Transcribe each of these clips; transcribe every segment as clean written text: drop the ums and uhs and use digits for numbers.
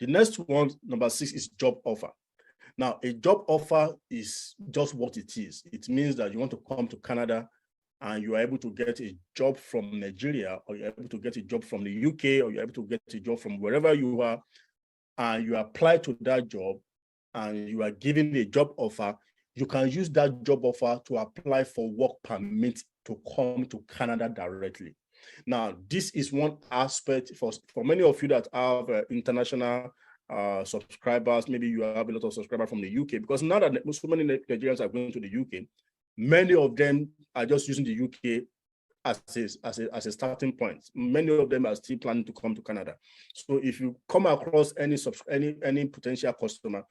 The next one, number 6, is job offer. Now, a job offer is just what it is. It means that you want to come to Canada and you are able to get a job from Nigeria, or you're able to get a job from the UK, or you're able to get a job from wherever you are, and you apply to that job and you are given a job offer. You can use that job offer to apply for work permit to come to Canada directly. Now, this is one aspect for many of you that have international subscribers. Maybe you have a lot of subscribers from the UK, because now that so many Nigerians are going to the UK, many of them are just using the UK as a starting point. Many of them are still planning to come to Canada. So if you come across any potential customer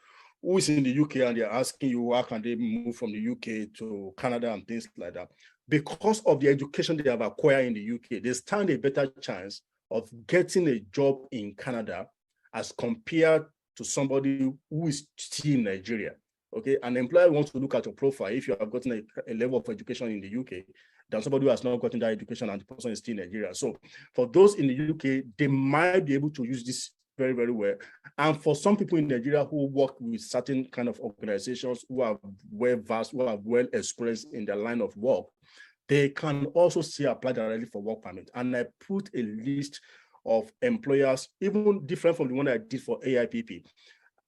who is in the UK and they're asking you how can they move from the UK to Canada and things like that, because of the education they have acquired in the UK, they stand a better chance of getting a job in Canada as compared to somebody who is still in Nigeria. Okay, an employer wants to look at your profile if you have gotten a level of education in the UK than somebody who has not gotten that education and the person is still in Nigeria. So for those in the UK, they might be able to use this very, very well. And for some people in Nigeria who work with certain kind of organizations who are well-versed, who are well-experienced in their line of work, they can also still apply directly for work permit. And I put a list of employers, even different from the one I did for AIPP,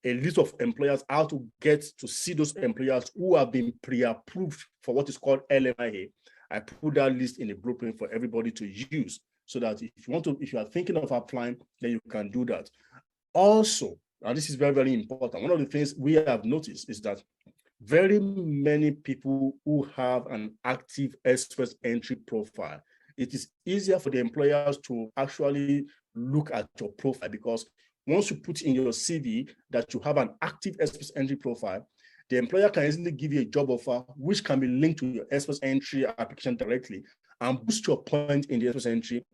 a list of employers, how to get to see those employers who have been pre-approved for what is called LMIA. I put that list in the blueprint for everybody to use, so that if you are thinking of applying, then you can do that. Also, and this is very, very important, one of the things we have noticed is that very many people who have an active express entry profile, it is easier for the employers to actually look at your profile, because once you put in your CV that you have an active express entry profile, the employer can easily give you a job offer, which can be linked to your express entry application directly and boost your point in the express entry,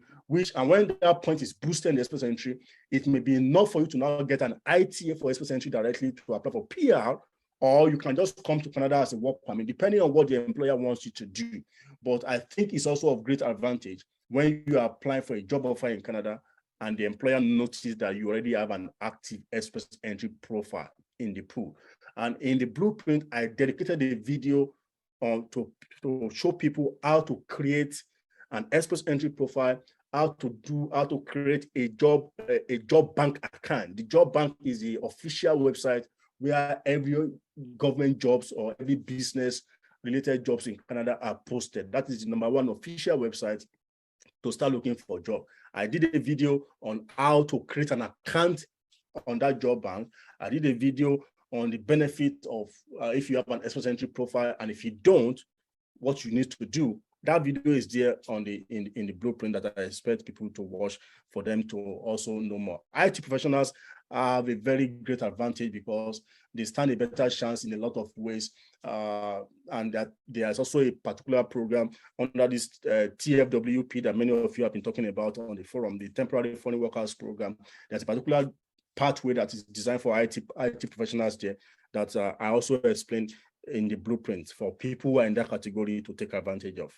and when that point is boosted in the express entry, it may be enough for you to now get an ITA for express entry directly to apply for PR, or you can just come to Canada as a work permit, depending on what the employer wants you to do. But I think it's also of great advantage when you are applying for a job offer in Canada and the employer notices that you already have an active express entry profile in the pool. And in the blueprint, I dedicated a video to show people how to create an express entry profile, how to create a job bank account. The job bank is the official website where every government jobs or every business related jobs in Canada are posted. That is the #1 official website to start looking for a job. I did a video on how to create an account on that job bank. I did a video on the benefit of if you have an express entry profile, and if you don't, what you need to do. That video is there in the blueprint that I expect people to watch for them to also know more. IT professionals have a very great advantage because they stand a better chance in a lot of ways, and that there's also a particular program under this TFWP that many of you have been talking about on the forum, the Temporary Foreign Workers Program. There's a particular pathway that is designed for IT professionals there that I also explained in the blueprint for people who are in that category to take advantage of.